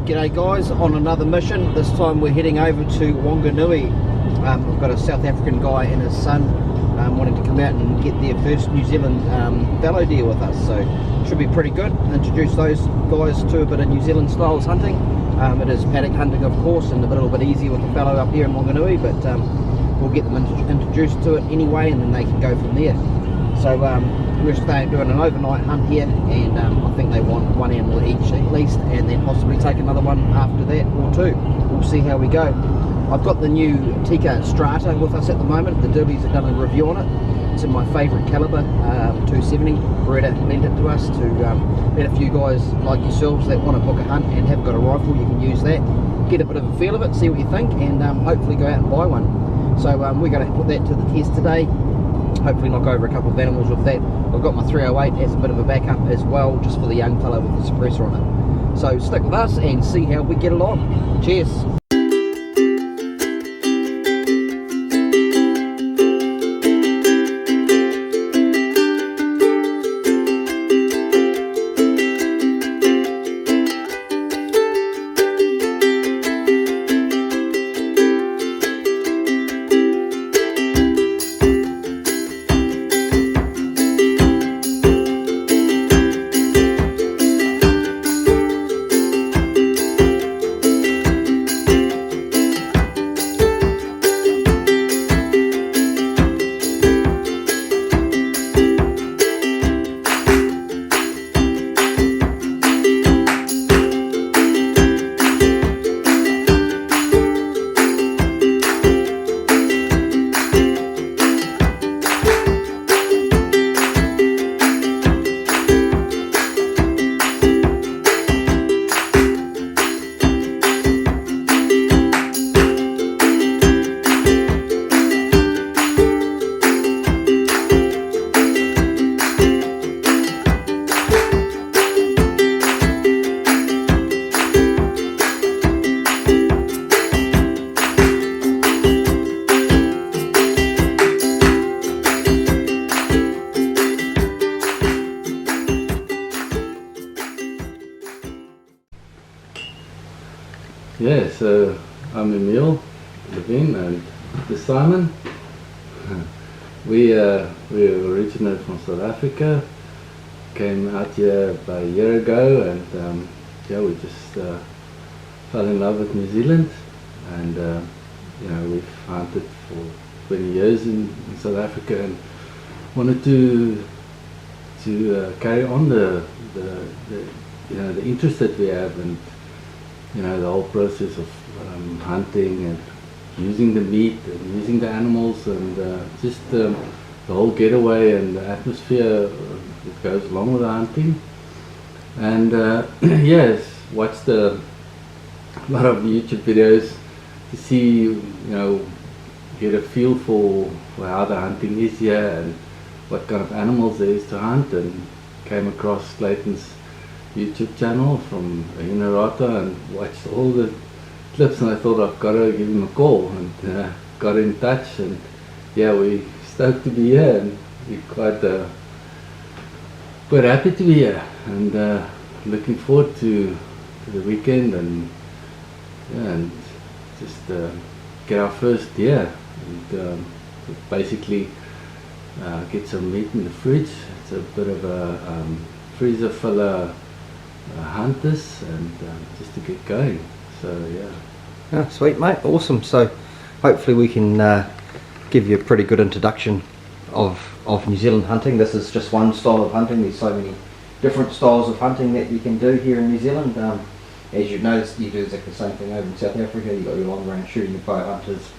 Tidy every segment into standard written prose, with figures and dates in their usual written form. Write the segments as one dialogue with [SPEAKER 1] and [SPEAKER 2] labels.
[SPEAKER 1] G'day guys, on another mission. This time we're heading over to Wanganui. We've got a South African guy and his son wanting to come out and get their first New Zealand fallow deer with us, so should be pretty good. Introduce those guys to a bit of New Zealand styles hunting. It is paddock hunting of course, and a little bit easier with the fallow up here in Wanganui, but we'll get them introduced to it anyway, and then they can go from there. So we're doing an overnight hunt here, and I think they want one animal each at least, and then possibly take another one after that, or two. We'll see how we go. I've got the new Tikka strata with us at the moment. The Derbies have done a review on it. It's in my favourite calibre, 270. Beretta lent it to us to let a few guys like yourselves that want to book a hunt and haven't got a rifle. You can use that, get a bit of a feel of it, see what you think, and hopefully go out and buy one. So we're going to put that to the test today. Hopefully knock over a couple of animals with that. I've got my 308 as a bit of a backup as well, just for the young fellow with the suppressor on it. So stick with us and see how we get along. Cheers.
[SPEAKER 2] Yeah, so I'm Emile, and this Simon. We originate from South Africa, came out here about a year ago, and yeah, we just fell in love with New Zealand, and you know, we've hunted for 20 years in South Africa, and wanted to carry on the you know, the interest that we have, and you know, the whole process of hunting and using the meat and using the animals, and just the whole getaway and the atmosphere that goes along with the hunting. And yes, watched a lot of YouTube videos to see, you know, get a feel for how the hunting is here and what kind of animals there is to hunt, and came across Clayton's YouTube channel from Rata and watched all the clips, and I thought I've got to give him a call, and got in touch, and yeah, we stoked to be here, and we're quite happy to be here, and looking forward to the weekend, and yeah, and just get our first deer, and basically get some meat in the fridge. It's a bit of a freezer filler hunters, and just to get going. So yeah.
[SPEAKER 1] Oh, sweet mate, awesome. So hopefully we can give you a pretty good introduction of New Zealand hunting. This is just one style of hunting. There's so many different styles of hunting that you can do here in New Zealand. As you've noticed, you do exactly the same thing over in South Africa. You've got your long range shooting, your bow hunters,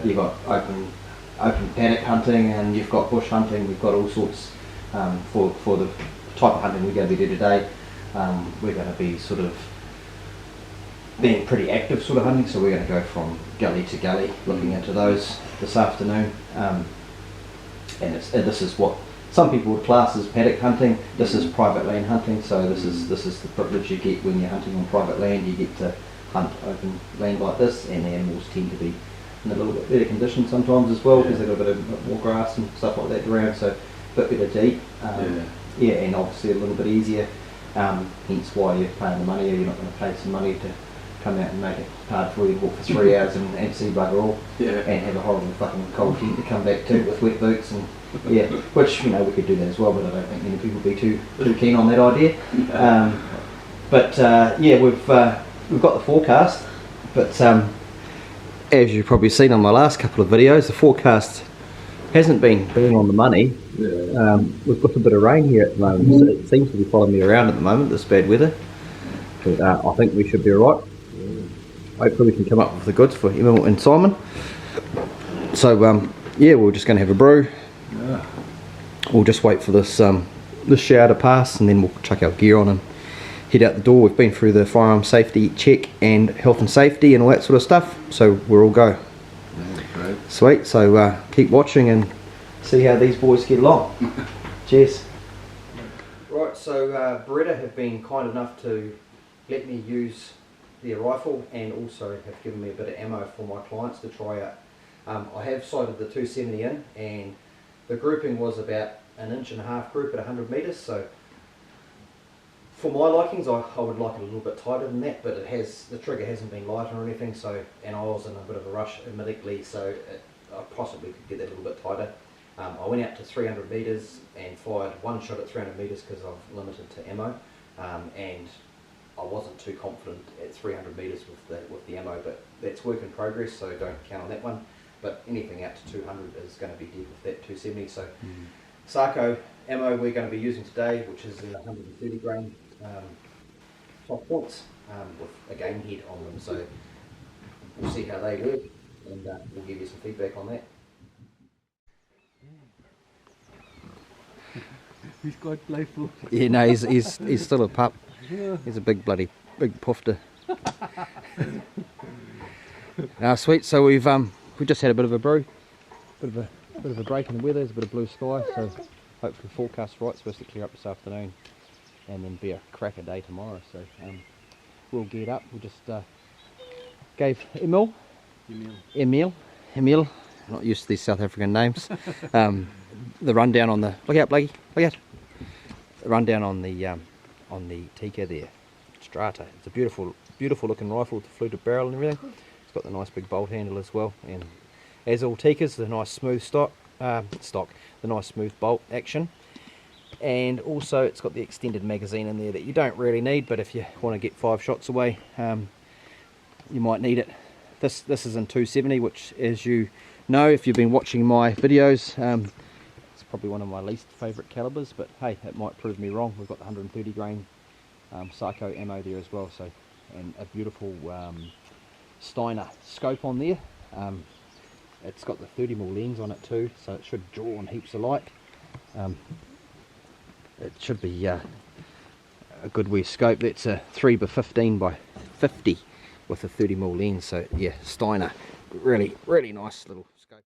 [SPEAKER 1] you've got open paddock hunting, and you've got bush hunting. We've got all sorts for the type of hunting we're going to be doing today. We're going to be sort of being pretty active sort of hunting, so we're going to go from gully to gully, looking into those this afternoon. And this is what some people would class as paddock hunting. This is private land hunting, so this is the privilege you get when you're hunting on private land. You get to hunt open land like this, and the animals tend to be in a little bit better condition sometimes as well, because they've got a bit more grass and stuff like that around, so a bit better to eat. And obviously a little bit easier, hence why you're paying the money, or you're not going to pay some money to come out and make it hard for you to walk for 3 hours and see bugger all, and have a horrible fucking cold heat to come back to with wet boots, and yeah, which, you know, we could do that as well, but I don't think many people would be too keen on that idea. Yeah, we've got the forecast, but as you've probably seen on my last couple of videos, the forecast hasn't been on the money. We've got a bit of rain here at the moment, so it seems to be following me around at the moment, this bad weather. But I think we should be alright. Hopefully we can come up with the goods for Emile and Simon. So yeah, we're just going to have a brew. We'll just wait for this shower to pass, and then we'll chuck our gear on and head out the door. We've been through the firearm safety check and health and safety and all that sort of stuff, so we're all go.
[SPEAKER 2] Great.
[SPEAKER 1] Sweet, so keep watching and see how these boys get along. Cheers. Right, so Beretta have been kind enough to let me use their rifle, and also have given me a bit of ammo for my clients to try out. I have sighted the 270 in, and the grouping was about 1.5 inch group at 100 metres, so for my likings I would like it a little bit tighter than that, but the trigger hasn't been light or anything, so, and I was in a bit of a rush admittedly, so I possibly could get that a little bit tighter. I went out to 300 metres and fired one shot at 300 metres because I'm limited to ammo, and I wasn't too confident at 300 metres with the ammo, but that's work in progress, so don't count on that one. But anything out to 200 is going to be dead with that 270. So Sarco ammo we're going to be using today, which is 130 grain top points with a game head on them. So we'll see how they work, and we'll give you some feedback on that.
[SPEAKER 2] He's quite playful.
[SPEAKER 1] Yeah, no, he's still a pup. He's a big pufter. Sweet. So we've just had a bit of a brew, bit of a break in the weather. There's a bit of blue sky, so hopefully forecast right. Supposed to clear up this afternoon, and then be a cracker day tomorrow. So we'll get up. We just gave Emile, I'm not used to these South African names. The rundown on the look out, Blakey, look out. The rundown on the Tikka there, strata. It's a beautiful looking rifle with the fluted barrel and everything. It's got the nice big bolt handle as well, and as all Tikkas, the nice smooth the nice smooth bolt action, and also it's got the extended magazine in there that you don't really need, but if you want to get 5 shots away, you might need it. This is in 270, which, as you know if you've been watching my videos, it's probably one of my least favourite calibers, but hey, it might prove me wrong. We've got the 130 grain Psycho ammo there as well, so, and a beautiful Steiner scope on there. It's got the 30mm lens on it too, so it should draw on heaps of light. It should be a good wee scope. That's a 3x15 by 50 with a 30mm lens, so yeah, Steiner, really nice little scope.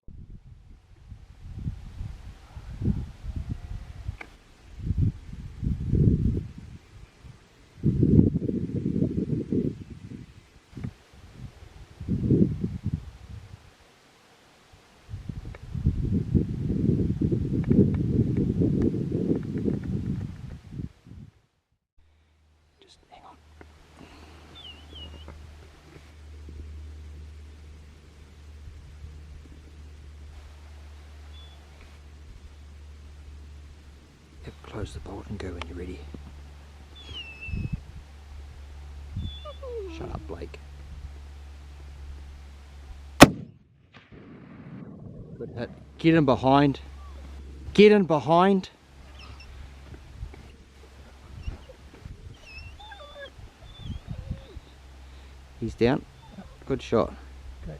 [SPEAKER 1] Close the bolt and go when you're ready. Shut up, Blake. Good hit. Get in behind. Get in behind. He's down. Good shot. Okay.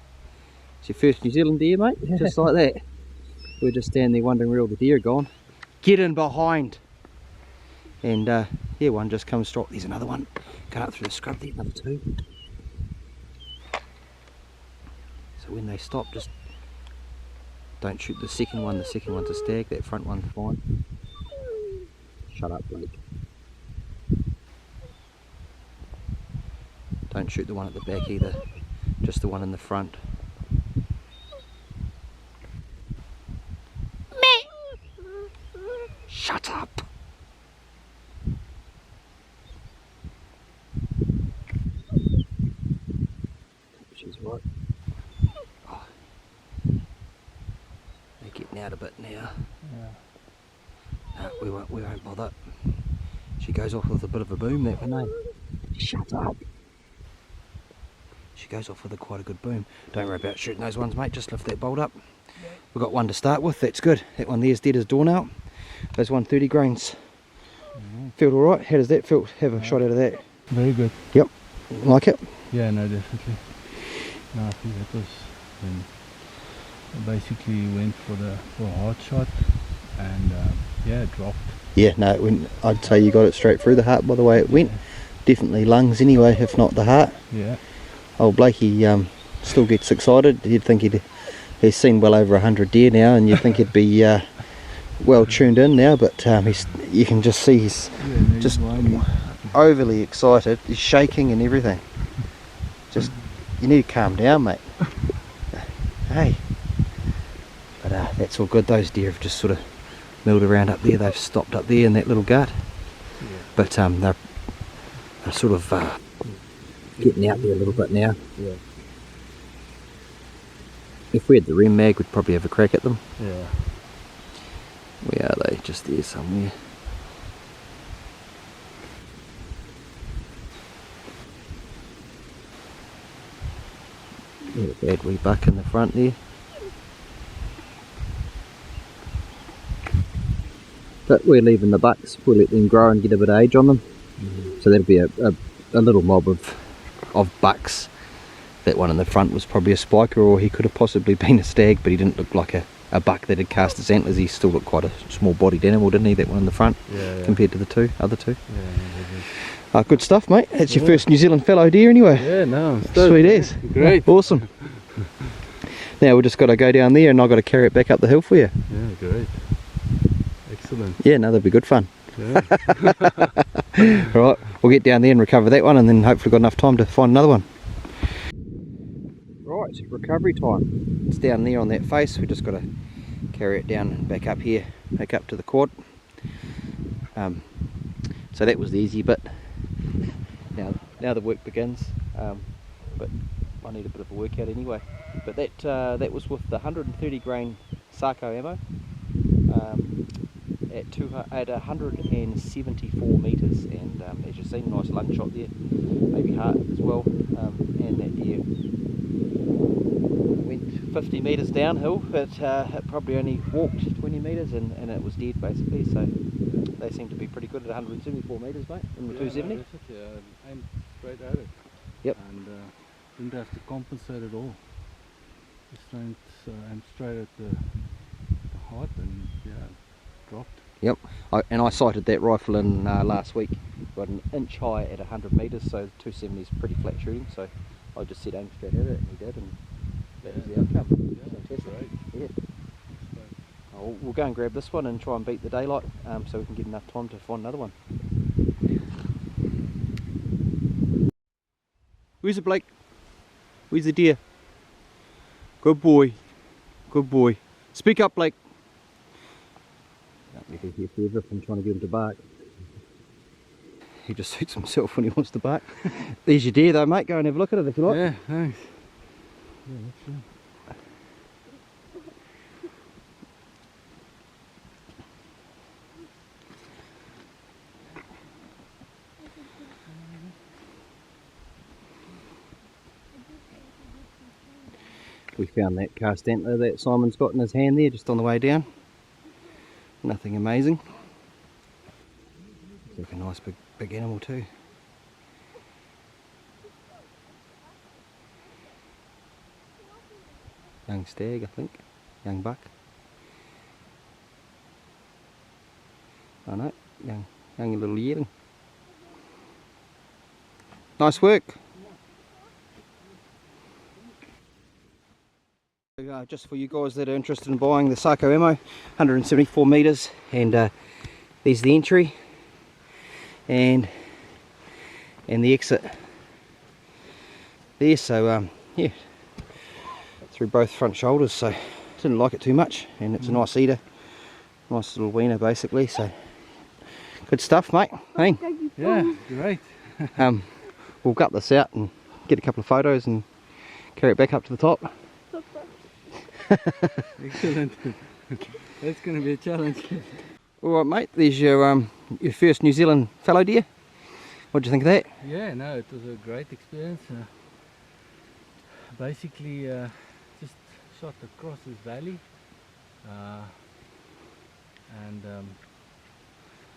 [SPEAKER 1] It's your first New Zealand deer, mate? Just like that. We're just standing there wondering where all the deer are gone. Get in behind. And yeah, one just comes straight. There's another one. Cut up through the scrub there, another 2. So when they stop, just don't shoot the second one. The second one's a stag, that front one's fine. Shut up, Blake. Don't shoot the one at the back either, just the one in the front. Shut up! getting out a bit now.
[SPEAKER 2] Yeah.
[SPEAKER 1] We won't bother. She goes off with a bit of a boom, that one, eh? Shut up. She goes off with quite a good boom. Don't worry about shooting those ones, mate. Just lift that bolt up. We've got one to start with. That's good. That one there's dead as door now. Those 130 grains. Feel all right? How does that feel? Have a shot out of that.
[SPEAKER 2] Very good.
[SPEAKER 1] Yep. Like it?
[SPEAKER 2] Yeah, no, definitely. No, I think that was when I basically went for a hard shot and yeah, it dropped.
[SPEAKER 1] Yeah, no, I'd say you got it straight through the heart by the way it went. Definitely lungs anyway, if not the heart.
[SPEAKER 2] Yeah.
[SPEAKER 1] Old Blakey still gets excited. You'd think he's seen well over 100 deer now, and you'd think he'd be well tuned in now, but you can just see he's just overly excited. He's shaking and everything. Just, you need to calm down, mate. Hey. But that's all good. Those deer have just sort of milled around up there. They've stopped up there in that little gut. Yeah. But they're sort of getting out there a little bit now.
[SPEAKER 2] Yeah.
[SPEAKER 1] If we had the REM mag, we'd probably have a crack at them.
[SPEAKER 2] Yeah.
[SPEAKER 1] Where are they? Just there somewhere. Yeah, bad wee buck in the front there. But we're leaving the bucks. We'll let them grow and get a bit of age on them. So that'll be a little mob of bucks. That one in the front was probably a spiker, or he could have possibly been a stag, but he didn't look like a buck that had cast his antlers. He still looked quite a small bodied animal, didn't he, that one in the front, compared to the other two. Yeah, good stuff, mate. That's your first New Zealand fallow deer anyway.
[SPEAKER 2] Yeah, no.
[SPEAKER 1] Sweet as.
[SPEAKER 2] Great.
[SPEAKER 1] Awesome. Now we've just got to go down there and I've got to carry it back up the hill for you.
[SPEAKER 2] Yeah, great. Excellent.
[SPEAKER 1] Yeah, no, that'll be good fun.
[SPEAKER 2] Yeah.
[SPEAKER 1] Right, we'll get down there and recover that one, and then hopefully got enough time to find another one. Right, recovery time. It's down there on that face. We just got to carry it down and back up here, back up to the quad. So that was the easy bit. Now the work begins, but I need a bit of a workout anyway. But that was with the 130 grain Sarco ammo at 174 metres, and as you've seen, nice lung shot there, maybe heart as well, and that deer went 50 metres downhill, but it probably only walked 20 metres and it was dead basically. So they seem to be pretty good at 174 metres, mate, in the 270.
[SPEAKER 2] No, I aimed straight at it.
[SPEAKER 1] Yep.
[SPEAKER 2] And didn't have to compensate at all. Just aimed straight at the heart and yeah, dropped.
[SPEAKER 1] Yep, I sighted that rifle in last week. Got an inch high at 100 metres, so 270 is pretty flat shooting. So I just said aim straight at it, and he did, and that was the outcome.
[SPEAKER 2] Yeah,
[SPEAKER 1] Fantastic.
[SPEAKER 2] great.
[SPEAKER 1] Yeah. We'll go and grab this one and try and beat the daylight, so we can get enough time to find another one. Where's it, Blake? Where's the deer? Good boy. Good boy. Speak up, Blake. Can't let hear forever if I'm trying to get him to bark. He just suits himself when he wants to bark. There's your deer though, mate. Go and have a look at it if you like.
[SPEAKER 2] Yeah, thanks. Yeah, that's good.
[SPEAKER 1] We found that cast antler that Simon's got in his hand there, just on the way down. Nothing amazing. Looks like a nice big animal too. Young stag, I think. Young buck. I know, young little yearling. Nice work. Just for you guys that are interested in buying the Sarco ammo, 174 metres, and there's the entry and the exit there. So yeah, through both front shoulders. So didn't like it too much, and it's a nice eater, nice little wiener basically. So good stuff, mate. Hey.
[SPEAKER 2] Yeah, great.
[SPEAKER 1] We'll gut this out and get a couple of photos and carry it back up to the top.
[SPEAKER 2] Excellent. That's going to be a challenge.
[SPEAKER 1] Alright mate, there's your first New Zealand fallow deer. What do you think of that?
[SPEAKER 2] Yeah, no, it was a great experience. Basically, just shot across this valley, and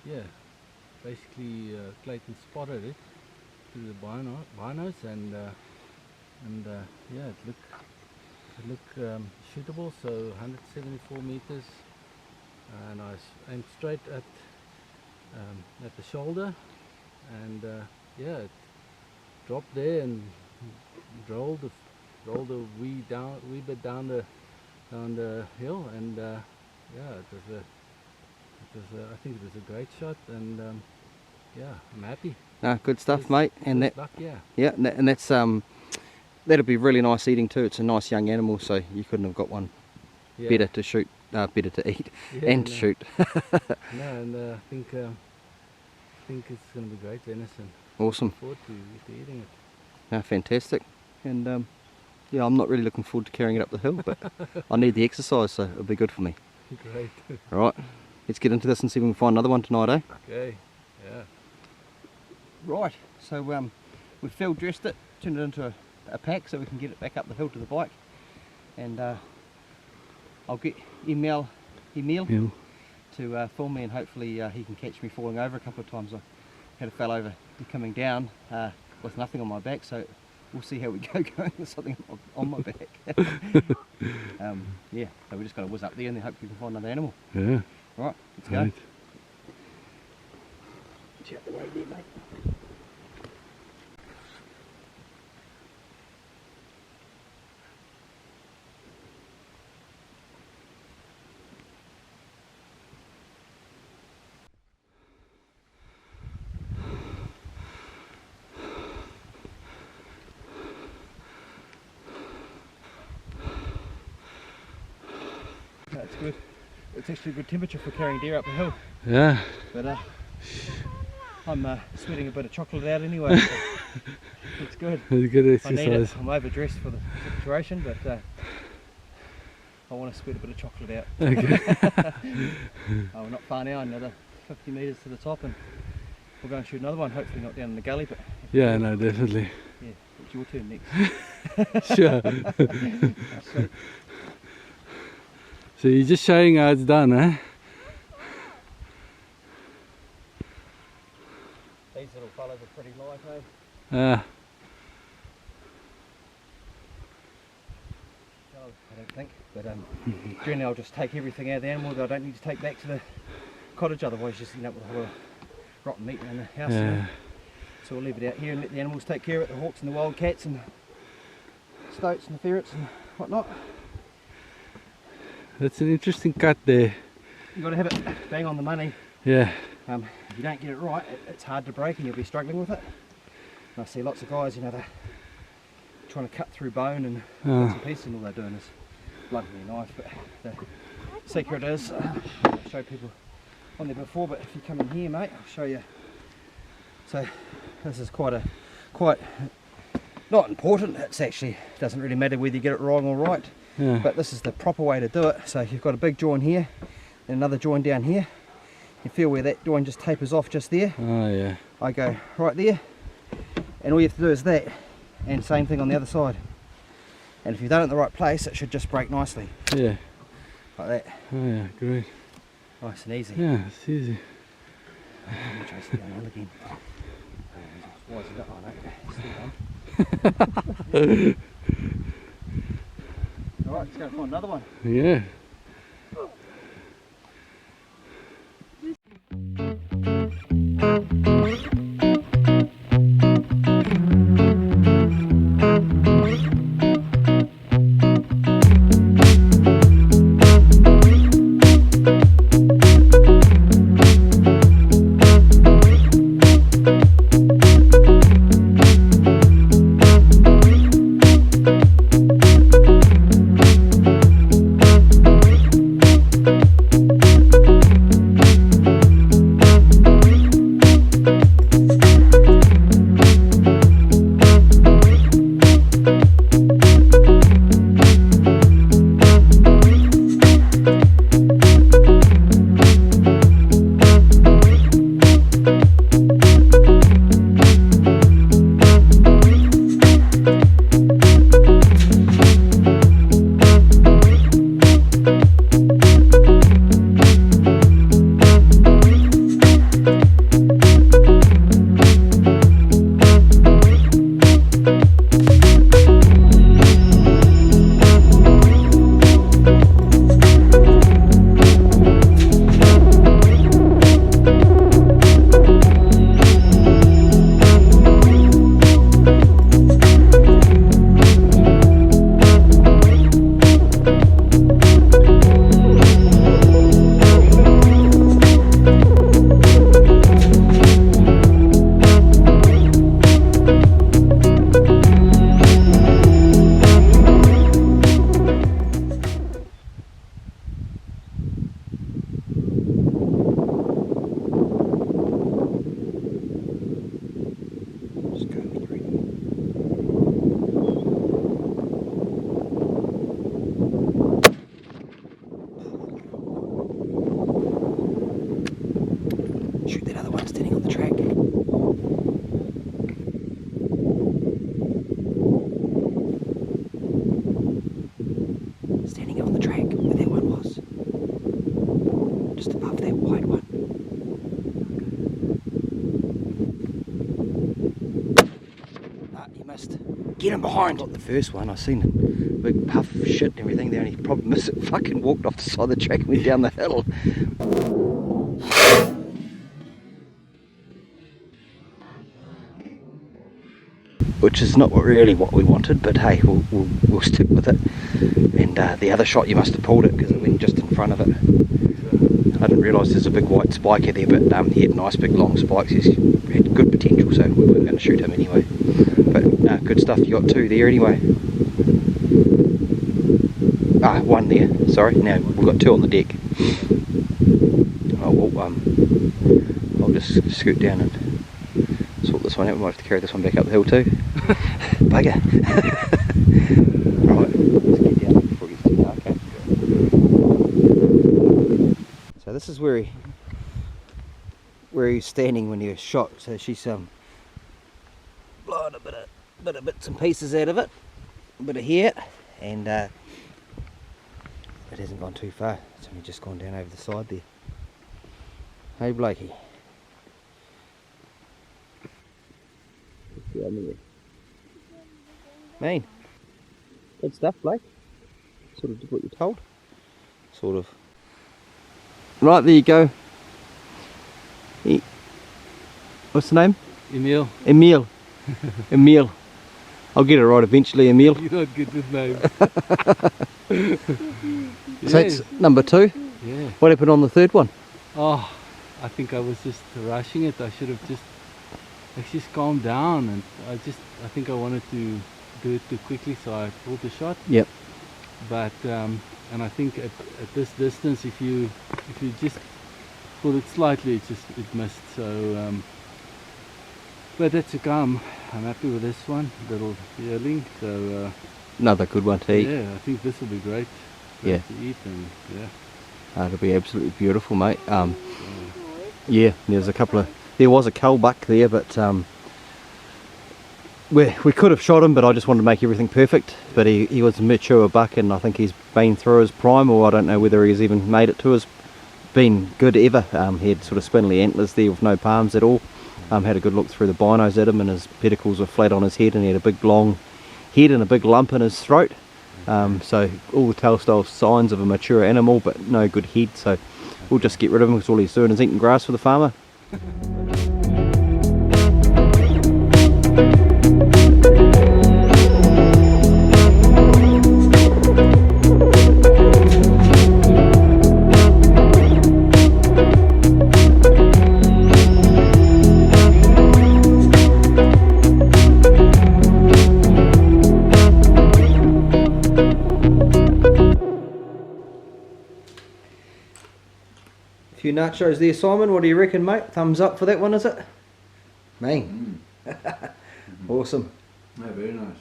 [SPEAKER 2] yeah, basically Clayton spotted it through the binos, and yeah, it looked shootable. So 174 meters, and I aimed straight at the shoulder, and yeah, it dropped there and rolled a wee bit down the hill, and yeah, I think it was a great shot, and yeah, I'm happy.
[SPEAKER 1] No, good stuff, mate. And that,
[SPEAKER 2] luck, yeah,
[SPEAKER 1] and that's that'll be really nice eating too. It's a nice young animal, so you couldn't have got one better to shoot, better to eat and shoot.
[SPEAKER 2] No, and I think it's going to be great venison.
[SPEAKER 1] Awesome.
[SPEAKER 2] Looking forward to eating it.
[SPEAKER 1] No, fantastic. And yeah, I'm not really looking forward to carrying it up the hill, but I need the exercise, so it'll be good for me.
[SPEAKER 2] Great.
[SPEAKER 1] All right, let's get into this and see if we can find another one tonight, eh?
[SPEAKER 2] Okay. Yeah.
[SPEAKER 1] Right. So we've field dressed it, turned it into a pack so we can get it back up the hill to the bike, and I'll get Emile to film me, and hopefully he can catch me falling over a couple of times. I had a fell over coming down with nothing on my back, so we'll see how we go going with something on my back. Yeah, so we just got to whiz up there and then hopefully we can find another animal.
[SPEAKER 2] Yeah.
[SPEAKER 1] Right, let's go.
[SPEAKER 2] Right.
[SPEAKER 1] Get out the way there, mate. That's good. It's actually a good temperature for carrying deer up the hill.
[SPEAKER 2] Yeah.
[SPEAKER 1] But I'm sweating a bit of chocolate out anyway. So it's good.
[SPEAKER 2] It's a good
[SPEAKER 1] I
[SPEAKER 2] exercise.
[SPEAKER 1] need it. I'm overdressed for the situation, but I want to sweat a bit of chocolate out.
[SPEAKER 2] Okay.
[SPEAKER 1] Oh, we're not far now, another 50 metres to the top, and we'll go and shoot another one, hopefully not down in the gully, but
[SPEAKER 2] Yeah, no, definitely.
[SPEAKER 1] yeah, it's your turn next.
[SPEAKER 2] Sure.
[SPEAKER 1] Sweet.
[SPEAKER 2] So you're just showing how it's done, eh?
[SPEAKER 1] These little fellas are pretty light, eh?
[SPEAKER 2] Yeah.
[SPEAKER 1] No, I don't think, but generally I'll just take everything out of the animal that I don't need to take back to the cottage, otherwise you just end up with a whole lot of rotten meat around the house.
[SPEAKER 2] Yeah.
[SPEAKER 1] You know? So we'll leave it out here and let the animals take care of it, the hawks and the wildcats and stoats and the ferrets and whatnot.
[SPEAKER 2] That's an interesting cut there.
[SPEAKER 1] You've got to have it bang on the money.
[SPEAKER 2] Yeah.
[SPEAKER 1] If you don't get it right, it's hard to break and you'll be struggling with it. And I see lots of guys, you know, they're trying to cut through bone and bits and pieces, and all they're doing is blunting their knife. But the secret is, I've showed people on there before, but if you come in here, mate, I'll show you. So this is quite not important. It's actually, doesn't really matter whether you get it wrong or right.
[SPEAKER 2] Yeah.
[SPEAKER 1] But this is the proper way to do it. So you've got a big join here and another join down here. You feel where that join just tapers off just there.
[SPEAKER 2] Oh yeah.
[SPEAKER 1] I go right there, and all you have to do is that, and same thing on the other side. And if you've done it in the right place, it should just break nicely.
[SPEAKER 2] Yeah.
[SPEAKER 1] Like that.
[SPEAKER 2] Oh yeah, great.
[SPEAKER 1] Nice and easy.
[SPEAKER 2] Yeah, it's easy.
[SPEAKER 1] Let me trace it down on again. Why is it not? Oh no, still done. Alright, let's go and find another one.
[SPEAKER 2] Yeah.
[SPEAKER 1] just above that white one. Ah, you missed. Get him behind! Got the first one, I seen him. Big puff of shit and everything. The only problem is it fucking walked off the side of the track and went down the hill. Which is not really what we wanted, but hey, we'll stick with it. And the other shot, you must have pulled it because it went just in front of it. I didn't realise there's a big white spiker there, but he had nice big long spikes. He's had good potential, so we weren't going to shoot him anyway. But good stuff, you got two there anyway. One there, sorry. Now we've got two on the deck. I'll just scoot down and sort this one out. We might have to carry this one back up the hill too. Bugger. Right, let's get down before it gets too dark. Okay? So this is where he's standing when he was shot. So she's blowing a bit of bits and pieces out of it, a bit of hair, and it hasn't gone too far. It's only just gone down over the side there. Hey Blakey. Man, good stuff, Blake. Sort of did what you're told. Sort of. Right, there you go. What's the name?
[SPEAKER 2] Emile.
[SPEAKER 1] Emile. Emile. I'll get it right eventually, Emile.
[SPEAKER 2] You're not good with names.
[SPEAKER 1] So that's number two.
[SPEAKER 2] Yeah.
[SPEAKER 1] What happened on the third one?
[SPEAKER 2] Oh, I think I was just rushing it. I should have just calmed down, and I think I wanted to do it too quickly, so I pulled the shot.
[SPEAKER 1] Yep.
[SPEAKER 2] But and I think at this distance, if you just pull it slightly, it missed. So but that's to come. I'm happy with this one, little yearling. So
[SPEAKER 1] another good one to eat.
[SPEAKER 2] yeah, I think this will be great.
[SPEAKER 1] Yeah.
[SPEAKER 2] To eat, and yeah.
[SPEAKER 1] It'll be absolutely beautiful, mate. Yeah, there was a cull buck there, but we could have shot him, but I just wanted to make everything perfect. But he was a mature buck, and I think he's been through his prime, or I don't know whether he's even made it to his. Been good ever. He had sort of spindly antlers there with no palms at all. Had a good look through the binos at him, and his pedicles were flat on his head, and he had a big long head and a big lump in his throat. So all the telltale signs of a mature animal, but no good head. So we'll just get rid of him because all he's doing is eating grass for the farmer. Few nachos there, Simon. What do you reckon, mate? Thumbs up for that one, is it? Man. Awesome.
[SPEAKER 2] Yeah, very nice.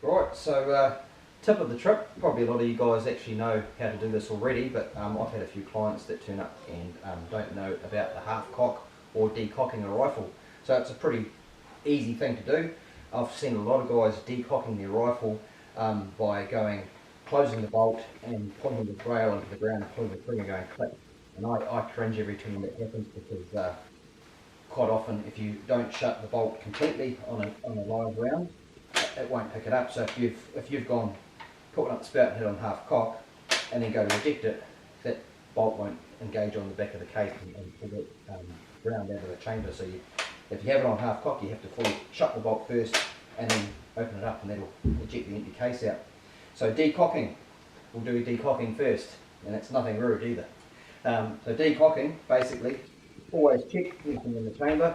[SPEAKER 1] Right, so tip of the trip. Probably a lot of you guys actually know how to do this already, but I've had a few clients that turn up and don't know about the half cock or decocking a rifle. So it's a pretty easy thing to do. I've seen a lot of guys decocking their rifle by closing the bolt and pulling the rail into the ground and pulling the trigger going click. And I cringe every time that happens because quite often if you don't shut the bolt completely on a live round, it won't pick it up. So if you've gone putting up the spout and hit on half cock and then go to eject it, that bolt won't engage on the back of the case and pull that round out of the chamber. So if you have it on half cock, you have to fully shut the bolt first and then open it up, and that'll eject the empty case out. So decocking, we'll do decocking first, and it's nothing rude either. So decocking, basically, always check anything in the chamber,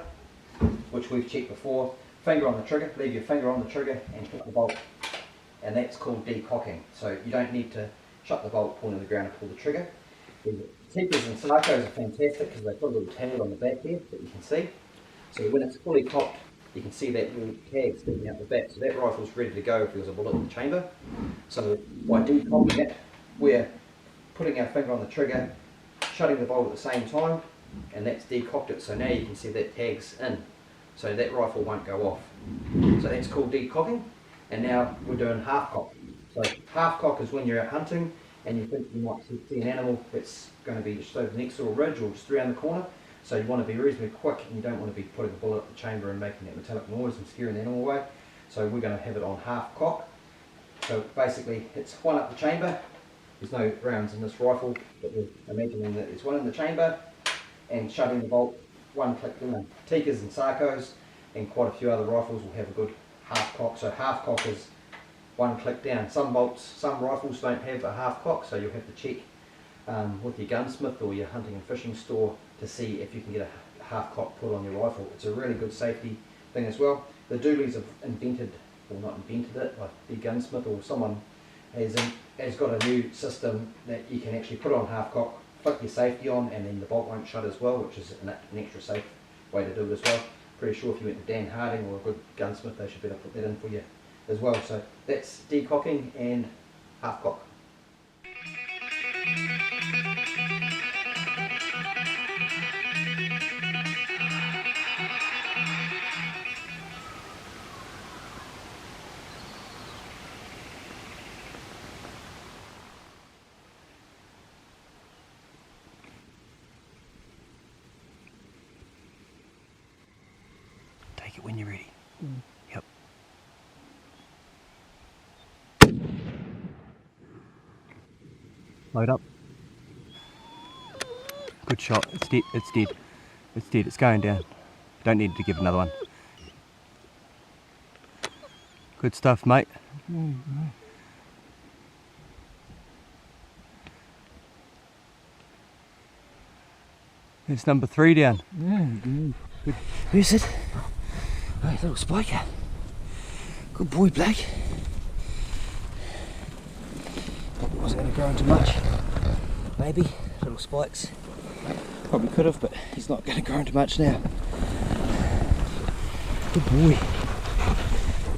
[SPEAKER 1] which we've checked before. Finger on the trigger, leave your finger on the trigger and hit the bolt, and that's called decocking. So you don't need to shut the bolt, pull in the ground and pull the trigger. Tikkas and sarcos are fantastic because they've got a little tag on the back there that you can see. So when it's fully cocked, you can see that little tag sticking out the back. So that rifle's ready to go if there's a bullet in the chamber. So by decocking it, we're putting our finger on the trigger, shutting the bolt at the same time, and that's decocked it. So now you can see that tag's in, so that rifle won't go off. So that's called decocking. And now we're doing half cock. So half cock is when you're out hunting and you think you might see an animal that's going to be just over the next little ridge or just around the corner. So you want to be reasonably quick, and you don't want to be putting the bullet at the chamber and making that metallic noise and scaring the animal away. So we're going to have it on half cock. So basically it's one up the chamber. There's no rounds in this rifle, but we're imagining that there's one in the chamber and shutting the bolt, one click down. Tikkas and Sarkos and quite a few other rifles will have a good half cock. So half cock is one click down. Some rifles don't have a half cock, so you'll have to check with your gunsmith or your hunting and fishing store to see if you can get a half cock put on your rifle. It's a really good safety thing as well. The doolies have invented, or not invented it, like the gunsmith or someone has got a new system that you can actually put on half cock, flick your safety on, and then the bolt won't shut as well, which is an extra safe way to do it as well. Pretty sure if you went to Dan Harding or a good gunsmith, they should be able to put that in for you as well. So that's decocking and half cock. Take it when you're ready. Yep. Load up. Good shot. It's dead. It's dead. It's dead. It's going down. Don't need to give another one. Good stuff, mate. It's number 3 down. Good. Who's it? Oh, little spiker. Good boy, Blake. Probably wasn't going to grow into much. Maybe. Little spikes. Probably could have, but he's not going to grow into much now. Good boy.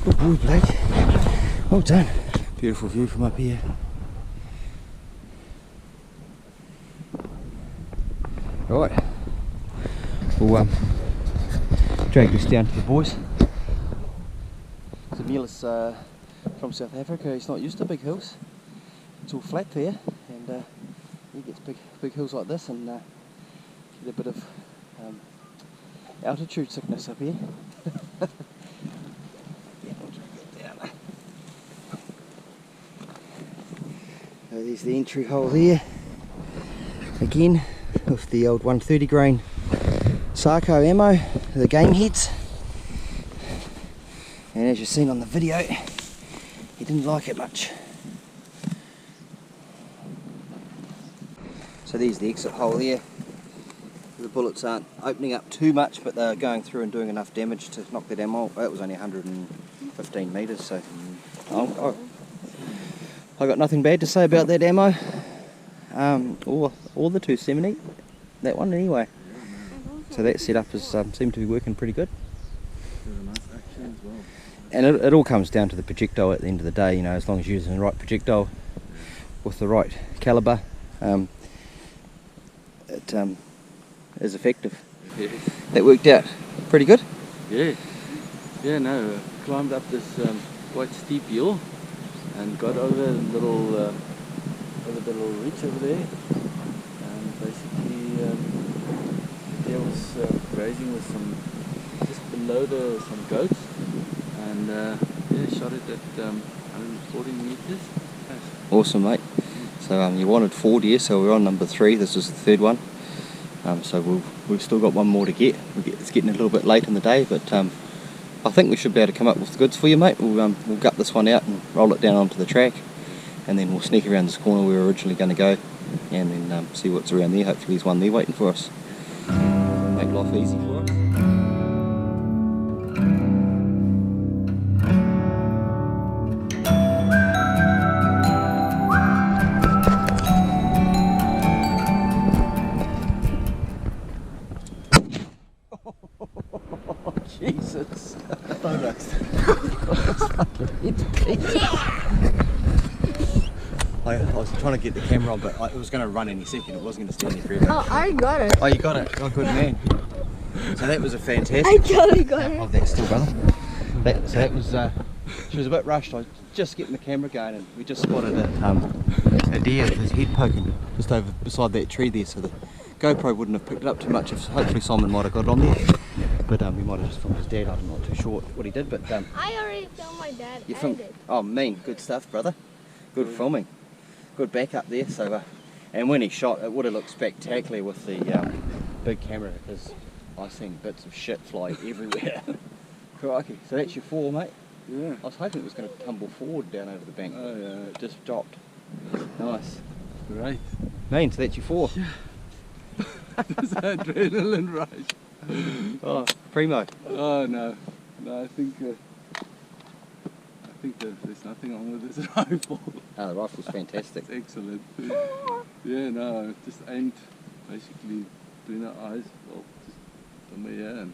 [SPEAKER 1] Good boy, Blake. Well done. Beautiful view from up here. Right. We'll drag this down to the boys. Emile is from South Africa. He's not used to big hills. It's all flat there, and he gets big hills like this and get a bit of altitude sickness up here. Yeah, we'll drag that down. So there's the entry hole there. Again, with the old 130 grain Sarko ammo, the game heads. And as you've seen on the video, he didn't like it much. So there's the exit hole there. The bullets aren't opening up too much, but they're going through and doing enough damage to knock that ammo. That was only 115 metres, so I got nothing bad to say about that ammo, or the 270, that one anyway. So that setup has seemed to be working pretty good. And it all comes down to the projectile at the end of the day. You know, as long as you're using the right projectile with the right calibre, it is effective.
[SPEAKER 2] Yeah.
[SPEAKER 1] That worked out pretty good.
[SPEAKER 2] Yeah. Yeah, no, climbed up this quite steep hill and got over the little ridge over there, and basically there was grazing with just below some goats, and yeah, shot it at 140 meters.
[SPEAKER 1] Awesome, mate. So you wanted 4 deer, so we're on number 3. This was the third one. So we've still got one more to get. It's getting a little bit late in the day, but I think we should be able to come up with the goods for you, mate. We'll gut this one out and roll it down onto the track, and then we'll sneak around this corner we were originally going to go, and then see what's around there. Hopefully there's one there waiting for us. Make life easy for us. Jesus. I was trying to get the camera on, but it was going to run any second. It wasn't going to stand there forever.
[SPEAKER 3] Oh, I got it.
[SPEAKER 1] Oh, you got it. Oh, good man. So that was a fantastic.
[SPEAKER 3] I totally got it.
[SPEAKER 1] Oh, that's still brother. So that was. She was a bit rushed. I was just getting the camera going, and we just spotted a a deer with his head poking just over beside that tree there, so the GoPro wouldn't have picked it up too much. If hopefully Simon might have got it on there, but he might have just filmed his dad. I'm not too sure what he did, but
[SPEAKER 3] I already filmed my dad.
[SPEAKER 1] you filmed. Oh, mean, good stuff, brother. Good filming, good backup there. So, and when he shot, it would have looked spectacular with the big camera, because I seen bits of shit fly everywhere. Crikey! So that's your 4, mate.
[SPEAKER 2] Yeah.
[SPEAKER 1] I was hoping it was going to tumble forward down over the bank.
[SPEAKER 2] Oh yeah.
[SPEAKER 1] It just dropped. Nice.
[SPEAKER 2] Great.
[SPEAKER 1] Mean, so that's your 4.
[SPEAKER 2] This adrenaline rush.
[SPEAKER 1] Oh, primo.
[SPEAKER 2] Oh no. No, I think that there's nothing wrong with this rifle.
[SPEAKER 1] Oh, the rifle's fantastic.
[SPEAKER 2] It's excellent. Yeah, no, just aimed basically between the eyes. Well, just from here and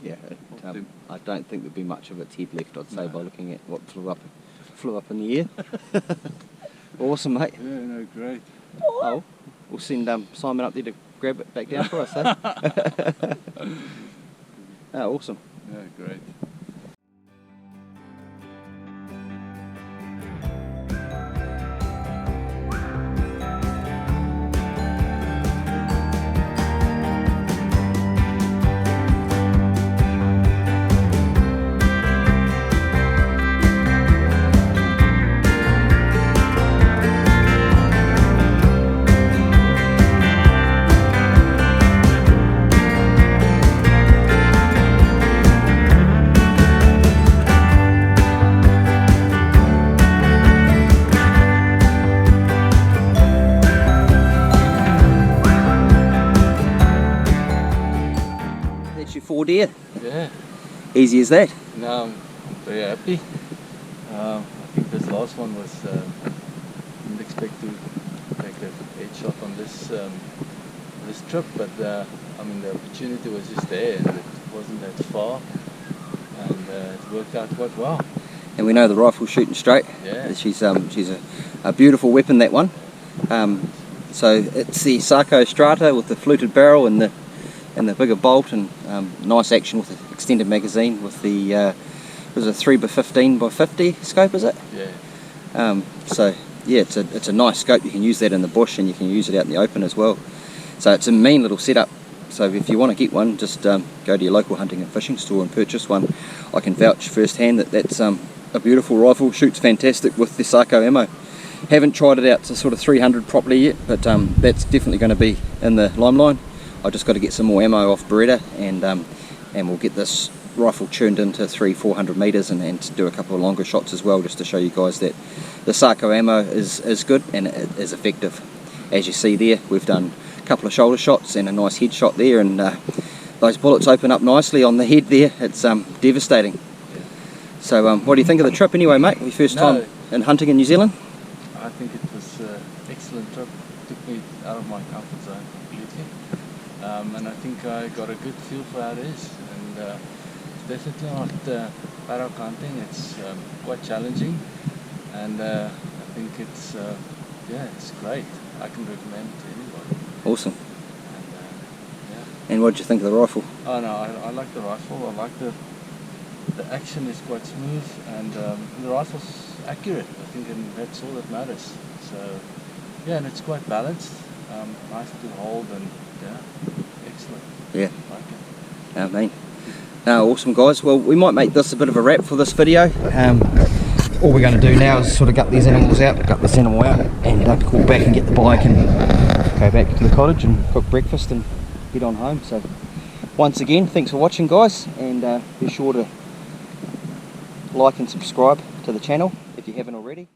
[SPEAKER 1] Yeah,
[SPEAKER 2] popped him.
[SPEAKER 1] I don't think there'd be much of its head left, I'd say, by looking at what flew up in the air. Awesome, mate.
[SPEAKER 2] Yeah, no, great.
[SPEAKER 1] Oh, we'll send Simon up there to grab it back down for us, eh? Oh, awesome.
[SPEAKER 2] Yeah, great.
[SPEAKER 1] That's your 4 deer.
[SPEAKER 2] Yeah.
[SPEAKER 1] Easy as that.
[SPEAKER 2] Now I'm very happy. I think this last one was, didn't expect to take a headshot on this trip, but I mean the opportunity was just there and it wasn't that far, and it worked out quite well.
[SPEAKER 1] And we know the rifle's shooting straight.
[SPEAKER 2] Yeah.
[SPEAKER 1] She's a beautiful weapon, that one. So it's the Sarco Strata with the fluted barrel and the bigger bolt, and nice action with the extended magazine with the was a 3x15x50 scope, is it?
[SPEAKER 2] Yeah.
[SPEAKER 1] So yeah, it's a nice scope. You can use that in the bush and you can use it out in the open as well. So it's a mean little setup. So if you want to get one, just go to your local hunting and fishing store and purchase one. I can vouch firsthand that that's a beautiful rifle, shoots fantastic with the Sarco ammo. Haven't tried it out to sort of 300 properly yet, but that's definitely going to be in the limelight. I just got to get some more ammo off Beretta, and we'll get this rifle tuned into 300-400 meters and do a couple of longer shots as well, just to show you guys that the Sarco ammo is good and it is effective. As you see there, we've done a couple of shoulder shots and a nice head shot there, and those bullets open up nicely on the head there. It's devastating. So what do you think of the trip anyway, mate? Your first time in hunting in New Zealand?
[SPEAKER 2] I think it was an excellent trip. Took me out of my comfort zone completely, and I think I got a good feel for how it is. And it's definitely not paddock hunting. It's quite challenging, and I think it's it's great. I can recommend it to anybody.
[SPEAKER 1] Awesome.
[SPEAKER 2] And
[SPEAKER 1] And what did you think of the rifle?
[SPEAKER 2] oh no, I like the rifle. I like the action is quite smooth, and the rifle's accurate, I think, and that's all that matters. So yeah, and it's quite balanced, nice to hold, and excellent.
[SPEAKER 1] Yeah.
[SPEAKER 2] Like it.
[SPEAKER 1] I mean, awesome, guys. Well, we might make this a bit of a wrap for this video. All we're going to do now is sort of gut these animals out, gut this animal out, and call back and get the bike and go back to the cottage and cook breakfast and head on home. So once again, thanks for watching, guys, and be sure to like and subscribe to the channel if you haven't already.